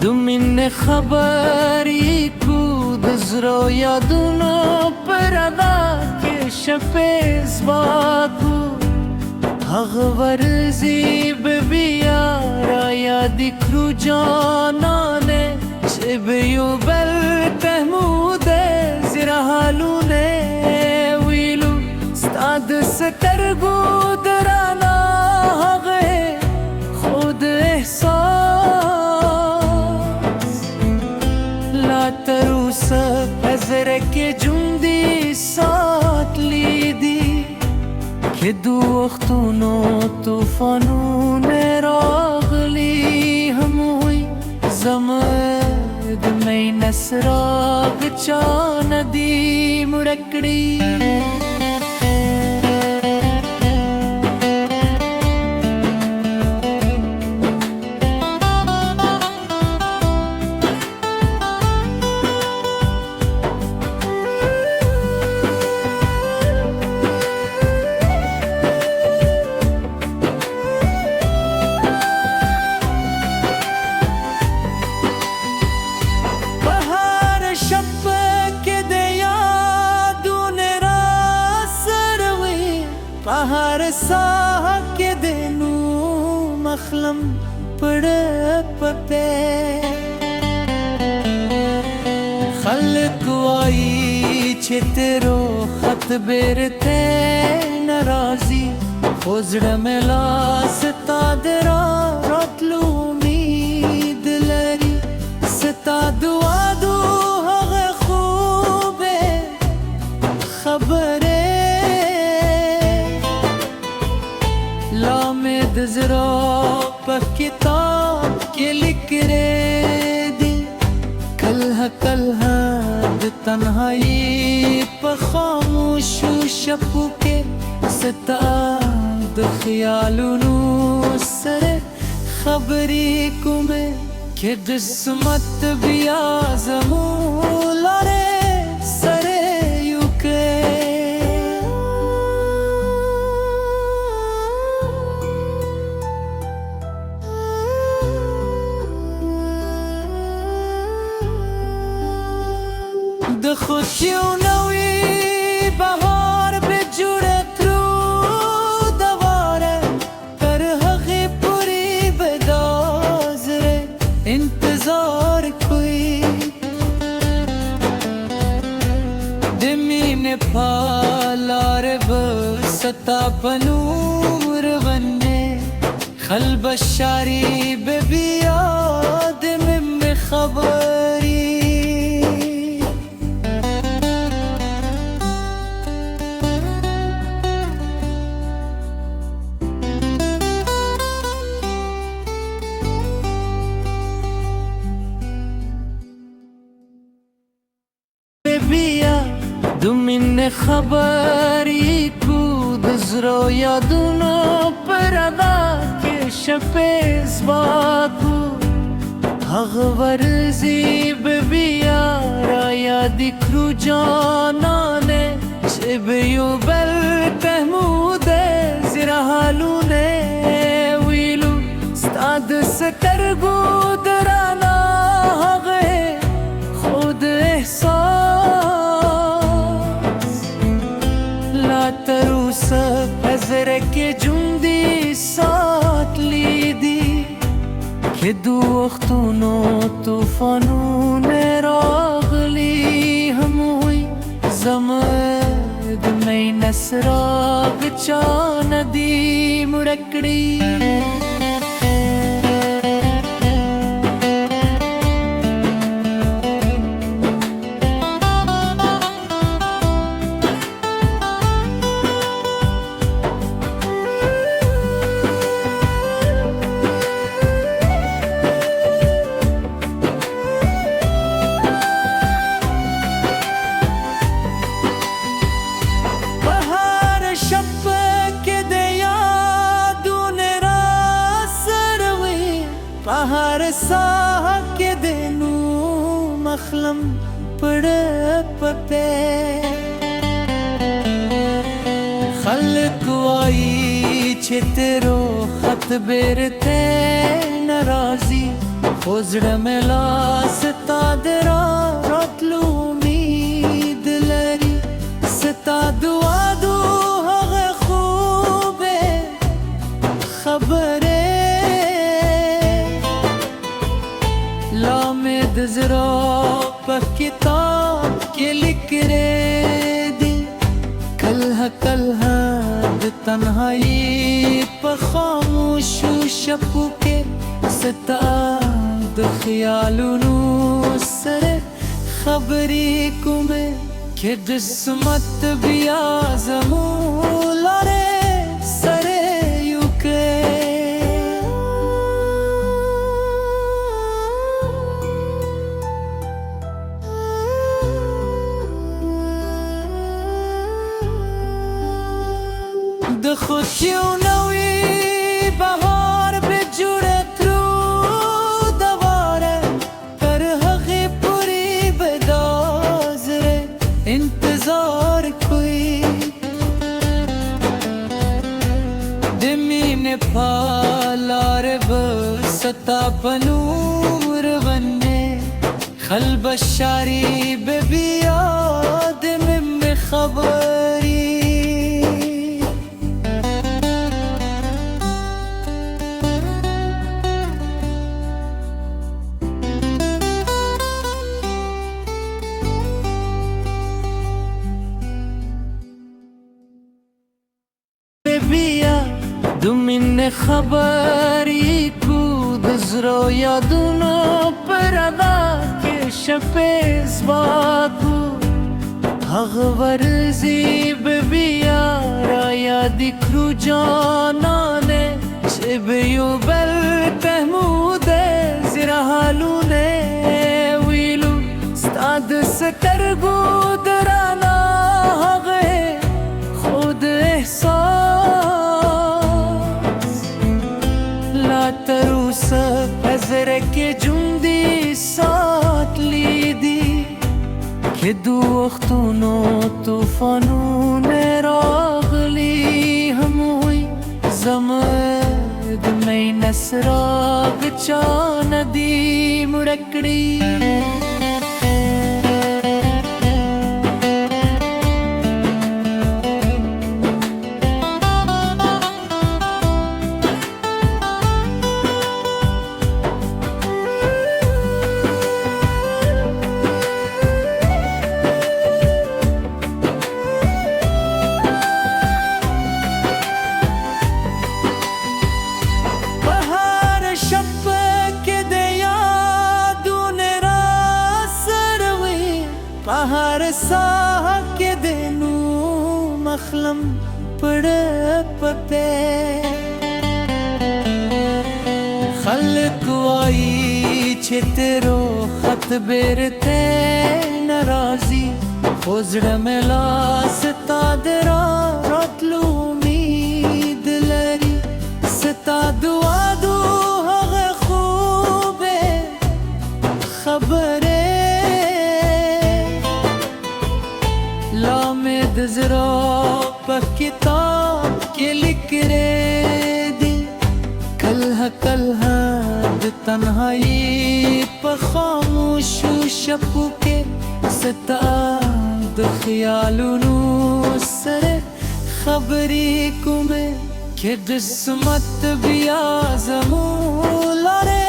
دومین خبری کود زرو یادونو پردا که شپیز باکو هغ ورزی ببیارا یادی کرو جانانه چه بیو بل تهموده زیر حالونه ویلو ستاد سترگو درانا هغه خود احساس لا تروس ازرک جوندی سات لیدی که دو وختونو طوفانون راغلی هموی زمد می نسراغ چان دی مرکڑی हर साह के देनू मखलम पड़ पे खल्क आई छितरो खत बेरते नाराजी उजड़ में लास तादरा रोतलू उम्मीद लरी सता दुआ दू हगे खूबे खबरे लामेद जरा पर किताब के लिख रे दी कलहा तन्हाई पर खामोश शपू के सताद ख्यालुनु सरे खबरी कुमे के किस्मत भी आज़मूला रे सरे युके خود کیوں نوی بہار پہ جڑے تھرو دوارے کر حقی پوری بداز رے انتظار کوئی دمین پالار بستا بنور بنے خل بشاری بے بیاد میں خبری دومین خبری کود زرو یادونو پردا که شپیز باکو هغ ورزی ببیارا یادی کرو جانانه چه بیو بل تهموده زیر حالونه ویلو ستاد سترگو درانا هغه خود احساس تروس ازرک جوندی سات لیدی که دو وختونو طوفانون راغلی هموی زمد می نسراغ چان دی مرکڑی हर साह के देनू मखलम पड़ पे खल्क आई छितरो खत बेरते नाराजी وزړه مې لاس تا د راتلو امید لري ستا دعا دو هغه خوبې خبرې لا مې د زړه په کتاب کې لیکلې دي کله کله د تنهایي په خاموشو شپو کې ستا د خیالونو سره خبرې کومې چې قسمت بیا زموږ لارې سره یو د خوښیو نوې بهار به جوړه ترو دواره تر هغې پورې به دا زړه انتظار کوي د مینې په لاره به ستا په نور ونې خلبشاري به بیا د مې خبرې بیا د مینې خبرې کو د زړه یادونو پر ادا کې شپې ځواکو هغه ورځې به بیا را یاد کړو جانانې چې به یو بل ته مو د زړه حالونه ویلو ستا د سترګو درانه هغه خود احساس تر اوسه په زړه کې ژوندي ساتلی دي چې د وختونو طوفانونه راغلي هم وي زموږ د مینې څراغ چا نه دي مړه کړي په هر ساه کې د نوم اخلم پړه پپې خلک وایي چې تیرو خط بیرته ناراضي خو زړه مې لاس تا د راتلو امید لري ستا دعا دو هغه خوبې خبرې لا مې د زړه په کتاب کې لیکلې دي کله کله د تنهایي په خاموشو شپو کې ستا د خیالونو سره خبرې کومې چې قسمت بیا زموږ لارې